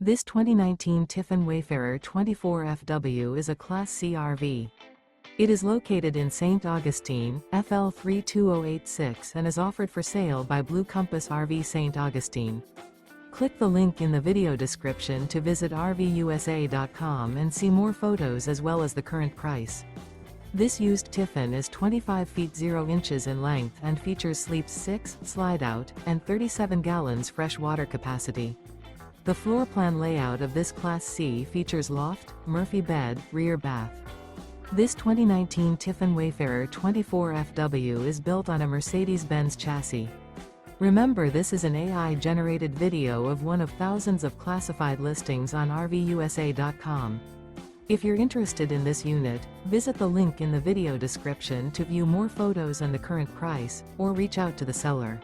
This 2019 Tiffin Wayfarer 24fw is a Class C RV. It is located in St. Augustine, FL 32086 and is offered for sale by Blue Compass RV St. Augustine. Click the link in the video description to visit RVUSA.com and see more photos as well as the current price. This used Tiffin is 25 feet 0 inches in length and features sleeps 6, slide-out, and 37 gallons fresh water capacity. The floor plan layout of this Class C features loft, Murphy bed, rear bath. This 2019 Tiffin Wayfarer 24fw is built on a Mercedes-Benz chassis. Remember, this is an AI-generated video of one of thousands of classified listings on RVUSA.com. If you're interested in this unit, visit the link in the video description to view more photos and the current price, or reach out to the seller.